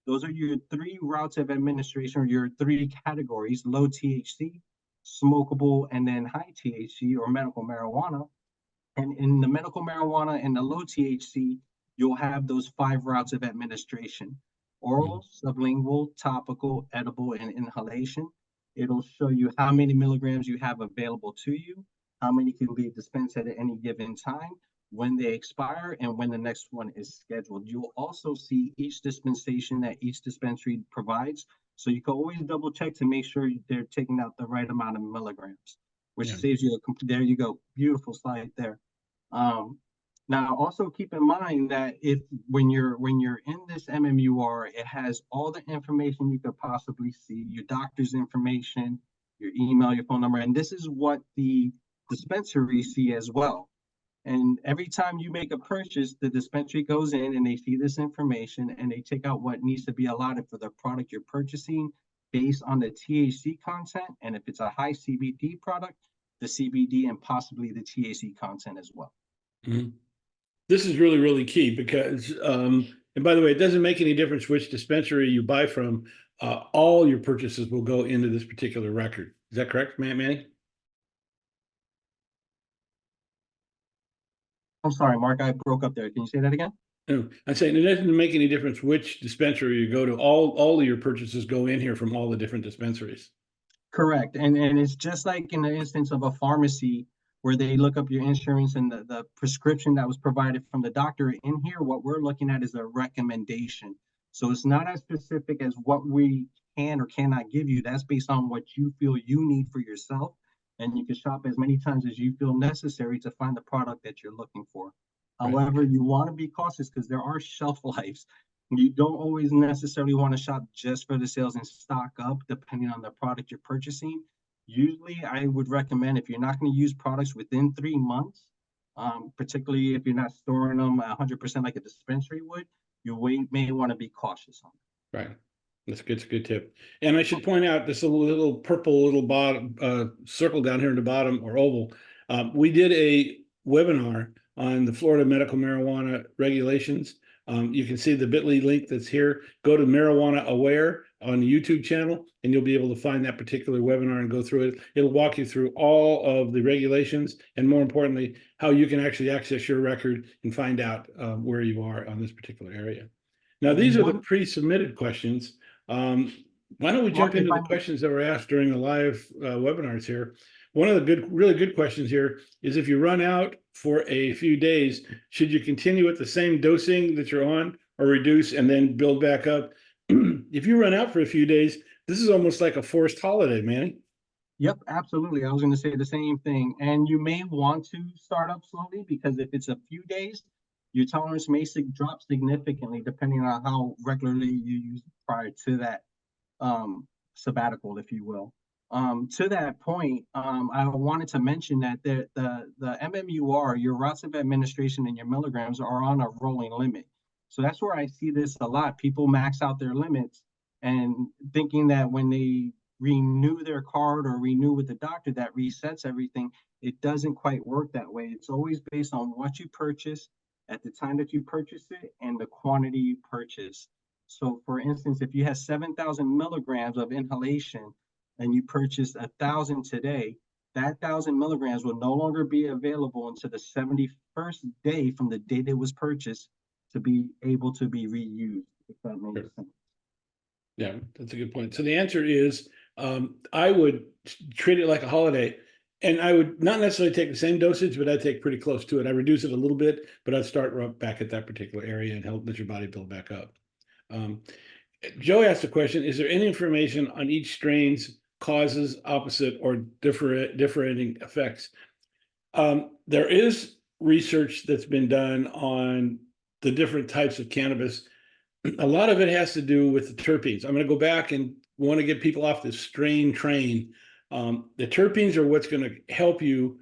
those are your 3 routes of administration or your 3 categories: low THC, smokable, and then high THC or medical marijuana. And in the medical marijuana and the low THC, you'll have those 5 routes of administration: Mhm. oral, sublingual, topical, edible, and inhalation. It'll show you how many milligrams you have available to you, how many can be dispensed at any given time, when they expire, and when the next one is scheduled. You'll also see each dispensation that each dispensary provides. So you can always double check to make sure they're taking out the right amount of milligrams, which Yeah. saves you there you go. Beautiful slide there. Um, Now, also keep in mind that if when you're in this MMUR, it has all the information you could possibly see, your doctor's information, your email, your phone number, and this is what the dispensary see as well. And every time you make a purchase, the dispensary goes in and they see this information and they take out what needs to be allotted for the product you're purchasing based on the THC content. And if it's a high CBD product, the CBD and possibly the THC content as well. Mhm. This is really, really key because, and by the way, it doesn't make any difference which dispensary you buy from. All your purchases will go into this particular record. Is that correct, Manny? I'm sorry, Mark, I broke up there. Can you say that again? No, I'm saying it doesn't make any difference which dispensary you go to. All of your purchases go in here from all the different dispensaries. Correct. And it's just like in the instance of a pharmacy where they look up your insurance and the prescription that was provided from the doctor. In here, what we're looking at is a recommendation. So it's not as specific as what we can or cannot give you. That's based on what you feel you need for yourself. And you can shop as many times as you feel necessary to find the product that you're looking for. Right. However, you want to be cautious because there are shelf lives. You don't always necessarily want to shop just for the sales and stock up depending on the product you're purchasing. Usually, I would recommend if you're not going to use products within 3 months, particularly if you're not storing them 100% like a dispensary would, may want to be cautious on Right. That's good. It's a good tip. And I should point out this little purple little bottom circle down here in the bottom or oval. We did a webinar on the Florida medical marijuana regulations. You can see the bit.ly link that's here. Go to Marijuana Aware. on the YouTube channel, and you'll be able to find that particular webinar and go through it. It'll walk you through all of the regulations, and more importantly, how you can actually access your record and find out where you are on this particular area. Now, these are the pre-submitted questions. Why don't we jump into the questions that were asked during the live webinars here? One of the really good questions here is, if you run out for a few days, should you continue with the same dosing that you're on, or reduce and then build back up? If you run out for a few days, this is almost like a forced holiday, Manny. Yep, absolutely. I was going to say the same thing. And you may want to start up slowly, because if it's a few days, your tolerance may drop significantly depending on how regularly you use prior to that sabbatical, if you will. To that point, I wanted to mention that the MMUR, your routes of administration, and your milligrams are on a rolling limit. So that's where I see this a lot. People max out their limits and thinking that when they renew their card or renew with the doctor, that resets everything. It doesn't quite work that way. It's always based on what you purchase at the time that you purchase it and the quantity you purchase. So for instance, if you have 7,000 milligrams of inhalation and you purchase 1,000 today, that 1,000 milligrams will no longer be available until the 71st day from the date it was purchased to be able to be reused, if that makes sense. Yeah, that's a good point. So the answer is, I would treat it like a holiday, and I would not necessarily take the same dosage, but I'd take pretty close to it. I reduce it a little bit, but I'd start back at that particular area and help let your body build back up. Joe asked a question: is there any information on each strain's causes, opposite, or differentiating effects? There is research that's been done on the different types of cannabis. A lot of it has to do with the terpenes. I'm going to go back and want to get people off this strain train. The terpenes are what's going to help you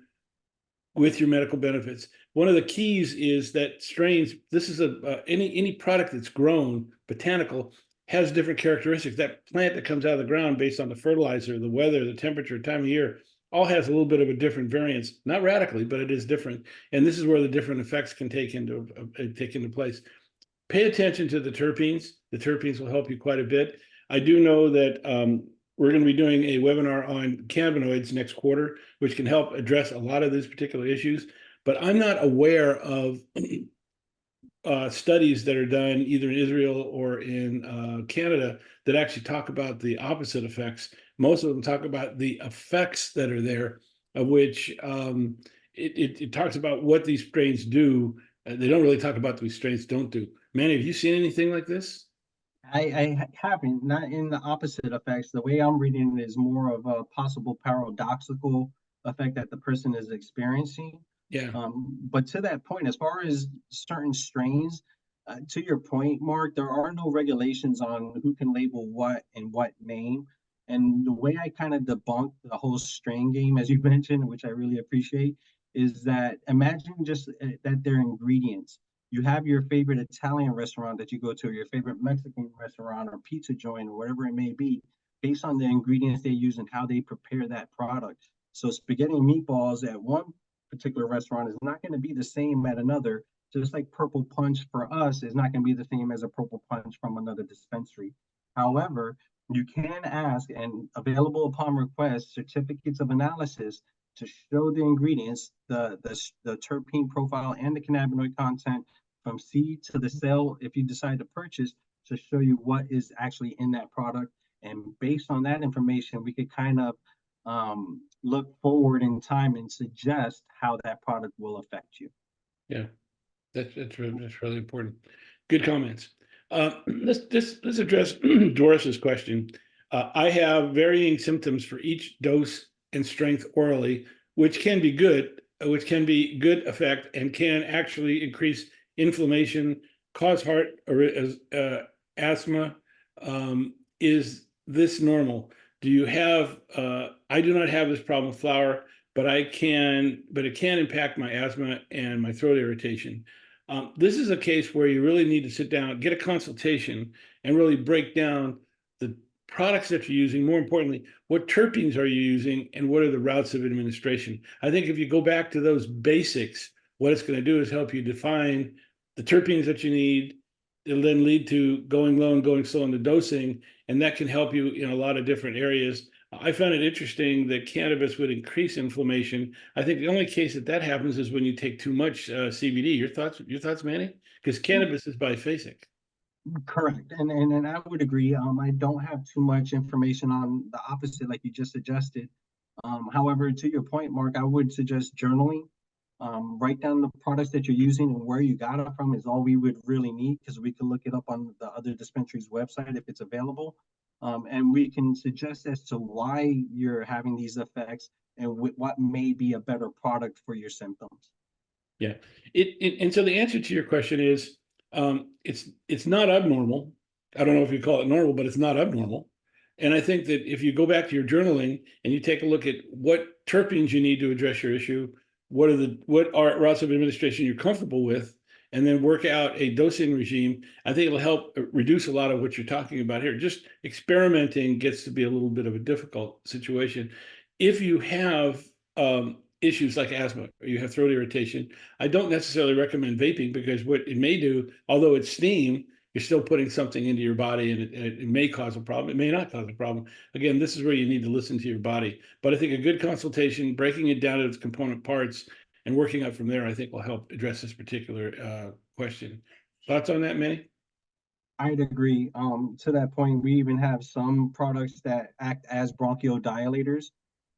with your medical benefits. One of the keys is that strains, this is any product that's grown, botanical, has different characteristics. That plant that comes out of the ground, based on the fertilizer, the weather, the temperature, time of year, all has a little bit of a different variance. Not radically, but it is different. And this is where the different effects can take into place. Pay attention to the terpenes. The terpenes will help you quite a bit. I do know that we're going to be doing a webinar on cannabinoids next quarter, which can help address a lot of these particular issues. But I'm not aware of studies that are done either in Israel or in Canada that actually talk about the opposite effects. Most of them talk about the effects that are there, of which it talks about what these strains do. They don't really talk about what these strains don't do. Manny, have you seen anything like this? I haven't, not in the opposite effects. The way I'm reading it is more of a possible paradoxical effect that the person is experiencing. Yeah. But to that point, as far as certain strains, to your point, Mark, there are no regulations on who can label what and what name. And the way I kind of debunk the whole strain game, as you mentioned, which I really appreciate, is that imagine just that they're ingredients. You have your favorite Italian restaurant that you go to, or your favorite Mexican restaurant or pizza joint, or whatever it may be, based on the ingredients they use and how they prepare that product. So spaghetti and meatballs at one particular restaurant is not going to be the same at another, just like purple punch for us is not going to be the same as a purple punch from another dispensary. However, you can ask, and available upon request, certificates of analysis to show the ingredients, the terpene profile and the cannabinoid content from seed to the cell, if you decide to purchase, to show you what is actually in that product. And based on that information, we could kind of look forward in time and suggest how that product will affect you. Yeah, that's really important. Good comments. Let's address Doris's question. I have varying symptoms for each dose and strength orally, which can be good effect, and can actually increase inflammation, cause heart asthma. Is this normal? Do you have? I do not have this problem with flour, but it can impact my asthma and my throat irritation. This is a case where you really need to sit down, get a consultation, and really break down the products that you're using. More importantly, what terpenes are you using, and what are the routes of administration? I think if you go back to those basics, what it's going to do is help you define the terpenes that you need, it'll then lead to going low and going slow in the dosing, and that can help you in a lot of different areas. I found it interesting that cannabis would increase inflammation. I think the only case that that happens is when you take too much CBD. Your thoughts, Manny? Because cannabis is biphasic. Correct. And I would agree. I don't have too much information on the opposite, like you just suggested. However, to your point, Mark, I would suggest journaling. Write down the products that you're using and where you got it from is all we would really need, because we can look it up on the other dispensary's website if it's available. And we can suggest as to why you're having these effects and what may be a better product for your symptoms. Yeah. And so the answer to your question is it's not abnormal. I don't know if you call it normal, but it's not abnormal. And I think that if you go back to your journaling and you take a look at what terpenes you need to address your issue, what are routes of administration you're comfortable with, and then work out a dosing regime, I think it'll help reduce a lot of what you're talking about here. Just experimenting gets to be a little bit of a difficult situation. If you have issues like asthma or you have throat irritation, I don't necessarily recommend vaping, because what it may do, although it's steam, you're still putting something into your body, and it may cause a problem. It may not cause a problem. Again, this is where you need to listen to your body. But I think a good consultation, breaking it down to its component parts and working up from there, I think will help address this particular question. Thoughts on that, Manny? I'd agree. To that point, we even have some products that act as bronchodilators.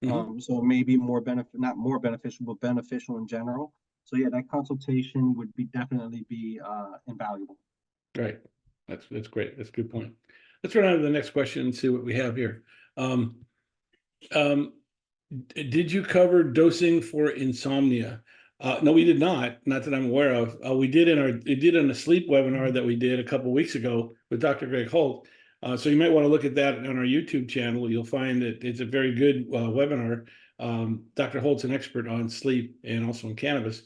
Mm-hmm. So maybe more benefit, not more beneficial, but beneficial in general. So yeah, that consultation would be definitely be invaluable. Right. That's great. That's a good point. Let's run on to the next question and see what we have here. Um, um, Did you cover dosing for insomnia? No, we did not. Not that I'm aware of. We did in a sleep webinar that we did a couple of weeks ago with Dr. Greg Holt. So you might want to look at that on our YouTube channel. You'll find that it's a very good webinar. Dr. Holt's an expert on sleep and also in cannabis.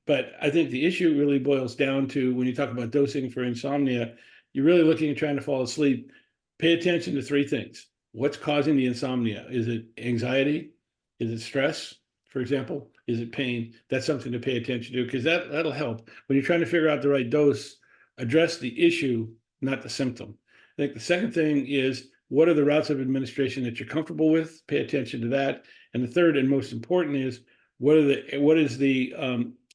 But I think the issue really boils down to when you talk about dosing for insomnia, you're really looking at trying to fall asleep. Pay attention to three things. What's causing the insomnia? Is it anxiety? Is it stress, for example? Is it pain? That's something to pay attention to, because that'll help. When you're trying to figure out the right dose, address the issue, not the symptom. I think the second thing is, what are the routes of administration that you're comfortable with? Pay attention to that. And the third and most important is, what is the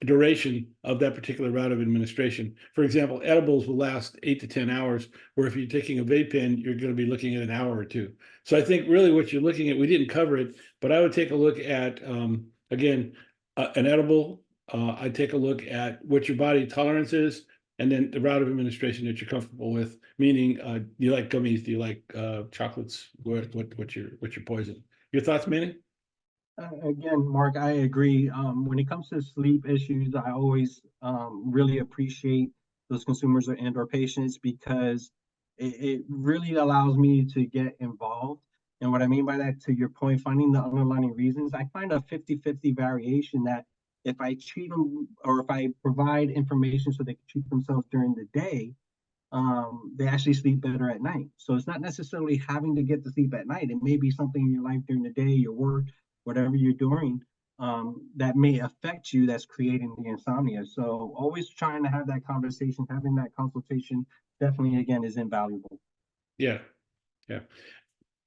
duration of that particular route of administration? For example, edibles will last 8 to 10 hours, where if you're taking a vape pen, you're going to be looking at an hour or two. So I think really what you're looking at, we didn't cover it, but I would take a look at, again, an edible. I'd take a look at what your body tolerance is, and then the route of administration that you're comfortable with. Meaning, do you like gummies? Do you like chocolates? What's your poison? Your thoughts, Manny? Again, Mark, I agree. When it comes to sleep issues, I always really appreciate those consumers or patients, because it really allows me to get involved. And what I mean by that, to your point, finding the underlying reasons, I find a 50-50 variation that if I treat them, or if I provide information so they can treat themselves during the day, they actually sleep better at night. So it's not necessarily having to get to sleep at night. It may be something in your life during the day, your work, whatever you're doing, that may affect you, that's creating the insomnia. So always trying to have that conversation, having that consultation, definitely again is invaluable. Yeah, yeah.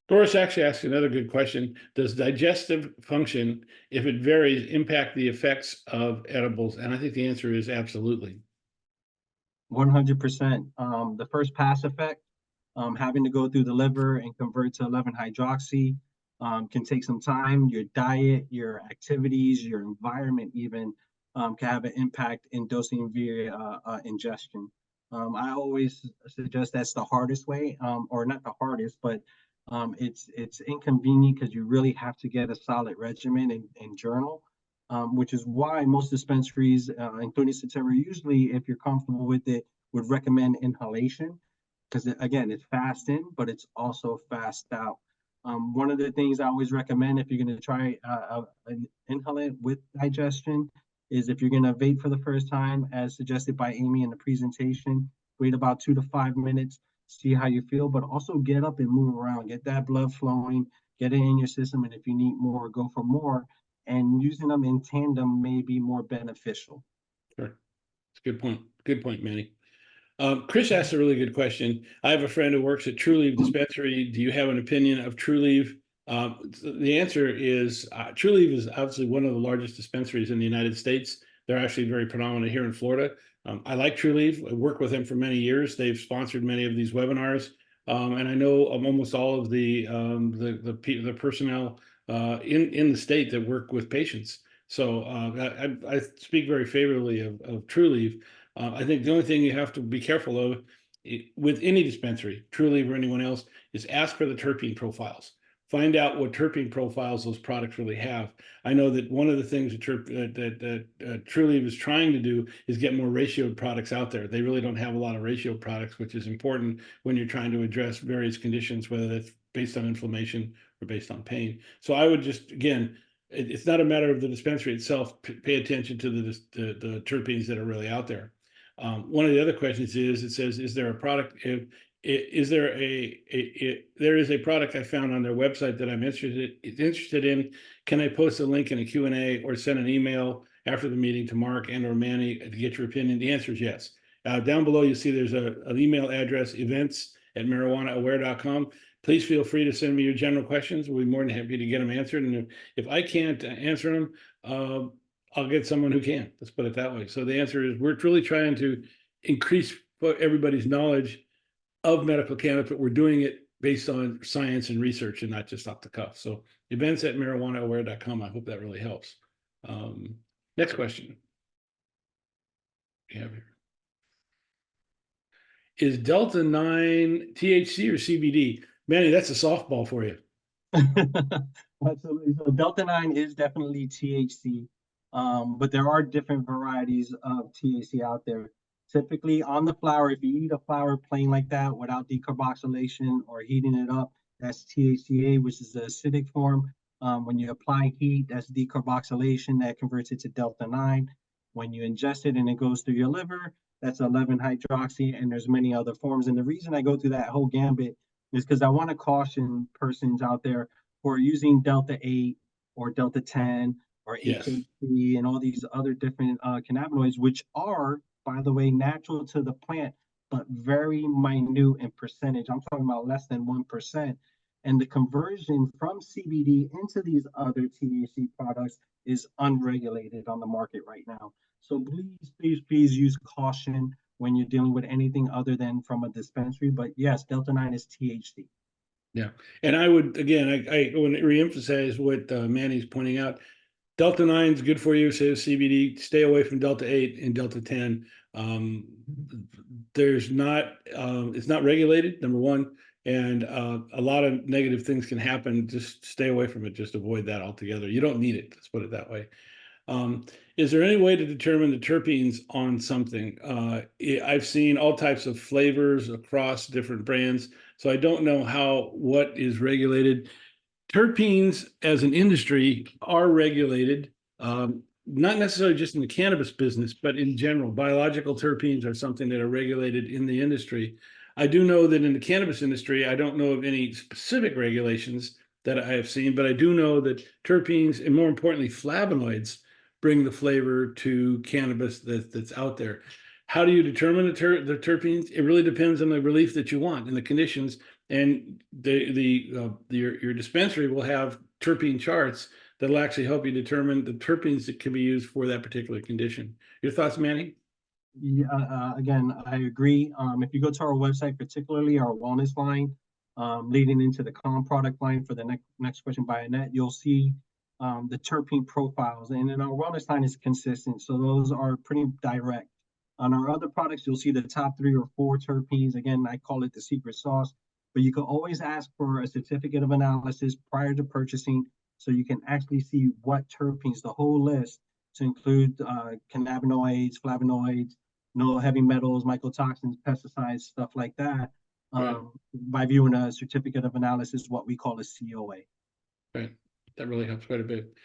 Doris actually asked another good question. Does digestive function, if it varies, impact the effects of edibles? And I think the answer is absolutely. 100%. The first pass effect, having to go through the liver and convert to 11 hydroxy, can take some time. Your diet, your activities, your environment even can have an impact in dosing via ingestion. I always suggest that's the hardest way, or not the hardest, but it's inconvenient, because you really have to get a solid regimen and journal, which is why most dispensaries, including Satera, usually, if you're comfortable with it, would recommend inhalation, because again, it's fast in, but it's also fast out. One of the things I always recommend if you're going to try an inhalant with digestion is, if you're going to vape for the first time, as suggested by Amy in the presentation, wait about 2 to 5 minutes, see how you feel, but also get up and move around, get that blood flowing, get it in your system, and if you need more, go for more. And using them in tandem may be more beneficial. Sure. It's a good point. Good point, Manny. Chris asked a really good question. I have a friend who works at True Leaf Dispensary. Do you have an opinion of True Leaf? The answer is True Leaf is obviously one of the largest dispensaries in the United States. They're actually very predominant here in Florida. I like True Leaf. I worked with them for many years. They've sponsored many of these webinars, and I know almost all of the personnel in the state that work with patients. So I speak very favorably of True Leaf. I think the only thing you have to be careful of with any dispensary, True Leaf or anyone else, is ask for the terpene profiles. Find out what terpene profiles those products really have. I know that one of the things that True Leaf is trying to do is get more ratioed products out there. They really don't have a lot of ratio products, which is important when you're trying to address various conditions, whether that's based on inflammation or based on pain. So I would just, again, it's not a matter of the dispensary itself. Pay attention to the terpenes that are really out there. One of the other questions is, it says, is there a product, is there there is a product I found on their website that I'm interested in. Can I post a link in a Q&A or send an email after the meeting to Mark and or Manny to get your opinion? The answer is yes. Down below, you see there's an email address, events@marijuanaaware.com. Please feel free to send me your general questions. We'll be more than happy to get them answered. And if I can't answer them, I'll get someone who can. Let's put it that way. So the answer is we're really trying to increase everybody's knowledge of medical cannabis, but we're doing it based on science and research and not just off the cuff. So events@marijuanaaware.com. I hope that really helps. Next question we have here. Is Delta 9 THC or CBD? Manny, that's a softball for you. Absolutely. So Delta 9 is definitely THC, but there are different varieties of THC out there. Typically on the flower, if you eat a flower plain like that without decarboxylation or heating it up, that's THCA, which is the acidic form. When you apply heat, that's decarboxylation that converts it to Delta 9. When you ingest it and it goes through your liver, that's 11-hydroxy, and there's many other forms. And the reason I go through that whole gambit is because I want to caution persons out there who are using Delta 8 or Delta 10 or Yes. HHC and all these other different cannabinoids, which are, by the way, natural to the plant, but very minute in percentage. I'm talking about less than 1%. And the conversion from CBD into these other THC products is unregulated on the market right now. So please use caution when you're dealing with anything other than from a dispensary. But yes, Delta 9 is THC. Yeah. And I would, again, I want to reemphasize what Manny's pointing out. Delta 9 is good for you, say CBD. Stay away from Delta 8 and Delta 10. It's not regulated, number one, and a lot of negative things can happen. Just stay away from it. Just avoid that altogether. You don't need it. Let's put it that way. Is there any way to determine the terpenes on something? I've seen all types of flavors across different brands, so I don't know what is regulated. Terpenes as an industry are regulated, not necessarily just in the cannabis business, but in general. Biological terpenes are something that are regulated in the industry. I do know that in the cannabis industry, I don't know of any specific regulations that I have seen, but I do know that terpenes, and more importantly, flavonoids, bring the flavor to cannabis that's out there. How do you determine the terpenes? It really depends on the relief that you want and the conditions. And your dispensary will have terpene charts that'll actually help you determine the terpenes that can be used for that particular condition. Your thoughts, Manny? Yeah, again, I agree. If you go to our website, particularly our wellness line, leading into the calm product line for the next question by Annette, you'll see the terpene profiles. And then our wellness line is consistent, so those are pretty direct. On our other products, you'll see the top 3 or 4 terpenes. Again, I call it the secret sauce, but you can always ask for a certificate of analysis prior to purchasing so you can actually see what terpenes, the whole list, to include cannabinoids, flavonoids, no heavy metals, mycotoxins, pesticides, stuff like that, Right. by viewing a certificate of analysis, what we call a COA. Right. That really helps quite a bit.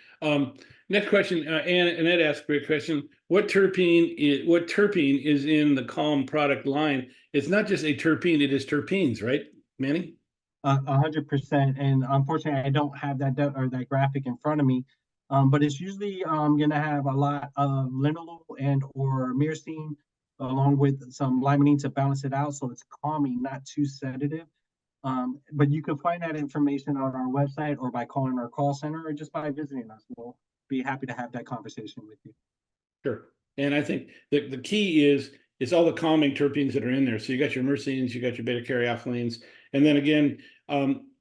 Next question, Annette asked a great question. What terpene is in the Calm product line? It's not just a terpene, it is terpenes, right, Manny? 100%. And unfortunately, I don't have that graphic in front of me. But it's usually going to have a lot of linalool and or myrcene, along with some limonene to balance it out, so it's calming, not too sedative. But you can find that information on our website or by calling our call center or just by visiting us. We'll be happy to have that conversation with you. Sure. And I think the key is it's all the calming terpenes that are in there. So you got your myrcenes, you got your beta caryophyllene, and then again,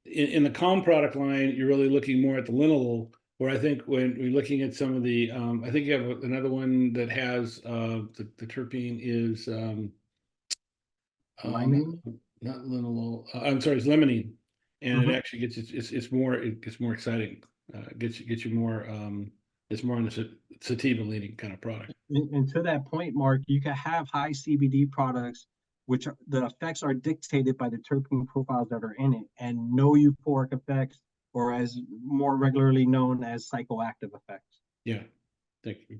in the calm product line, you're really looking more at the linalool. Where I think when we're looking at some of the, I think you have another one that has the terpene is Limonene? not linalool. I'm sorry, it's limonene, and it Mhm. actually gets it gets more exciting. Gets you more. It's more on the sativa leaning kind of product. And to that point, Mark, you can have high CBD products, which the effects are dictated by the terpene profiles that are in it, and no euphoric effects, or as more regularly known as psychoactive effects. Yeah, thank you.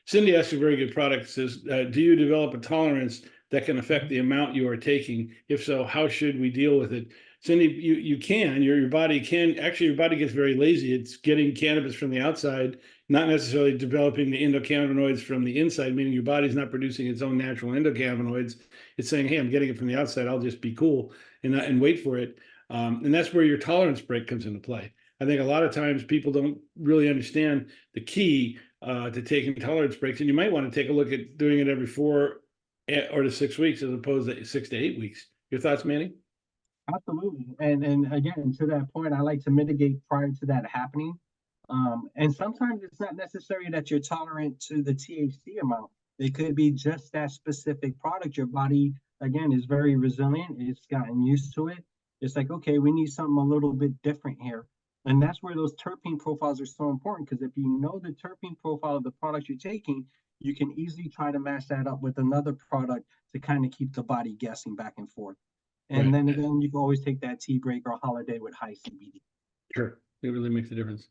Cindy asked a very good product. Says, do you develop a tolerance that can affect the amount you are taking? If so, how should we deal with it? Cindy, you can. Your body can actually. Your body gets very lazy. It's getting cannabis from the outside, not necessarily developing the endocannabinoids from the inside. Meaning your body's not producing its own natural endocannabinoids. It's saying, "Hey, I'm getting it from the outside. I'll just be cool and wait for it." And that's where your tolerance break comes into play. I think a lot of times people don't really understand the key to taking tolerance breaks. And you might want to take a look at doing it every 4 or to 6 weeks as opposed to 6 to 8 weeks. Your thoughts, Manny? Absolutely. And again, to that point, I like to mitigate prior to that happening. And sometimes it's not necessary that you're tolerant to the THC amount. It could be just that specific product. Your body, again, is very resilient. It's gotten used to it. It's like, okay, we need something a little bit different here. And that's where those terpene profiles are so important because if you know the terpene profile of the product you're taking, you can easily try to match that up with another product to kind of keep the body guessing back and forth. And Right. then again, you can always take that tea break or holiday with high CBD. Sure. It really makes a difference.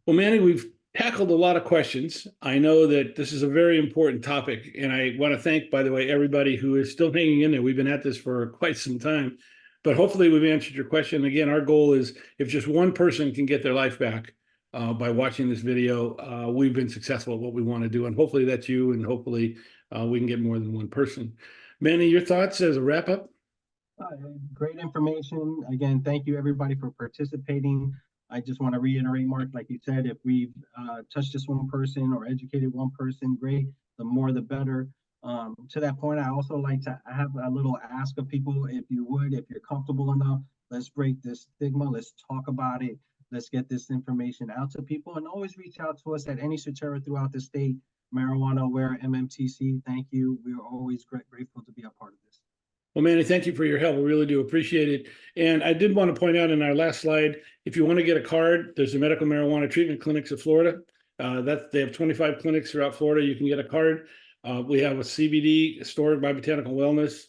Well, Manny, we've tackled a lot of questions. I know that this is a very important topic, and I want to thank, by the way, everybody who is still hanging in there. We've been at this for quite some time, but hopefully we've answered your question. Again, our goal is if just one person can get their life back by watching this video, we've been successful at what we want to do, and hopefully that's you, and hopefully we can get more than one person. Manny, your thoughts as a wrap up? Uh, Great information. Again, thank you everybody for participating. I just want to reiterate, Mark, like you said, if we've touched just one person or educated one person, great. The more, the better. To that point, I also like to have a little ask of people, if you would, if you're comfortable enough, let's break this stigma. Let's talk about it. Let's get this information out to people, and always reach out to us at any Soterra throughout the state. Marijuana Aware MMTC. Thank you. We are always grateful to be a part of this. Well, Manny, thank you for your help. We really do appreciate it. And I did want to point out in our last slide, if you want to get a card, there's the medical marijuana treatment clinics of Florida. They have 25 clinics throughout Florida. You can get a card. We have a CBD store by Botanical Wellness,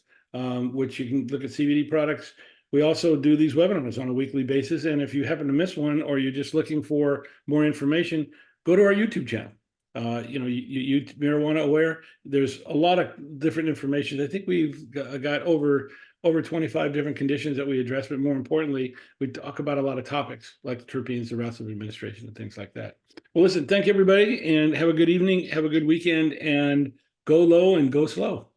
which you can look at CBD products. We also do these webinars on a weekly basis. And if you happen to miss one or you're just looking for more information, go to our YouTube channel. You marijuana aware. There's a lot of different information. I think we've got over 25 different conditions that we address, but more importantly, we talk about a lot of topics like the terpenes, the routes of administration, and things like that. Well, listen, thank you everybody, and have a good evening, have a good weekend, and go low and go slow.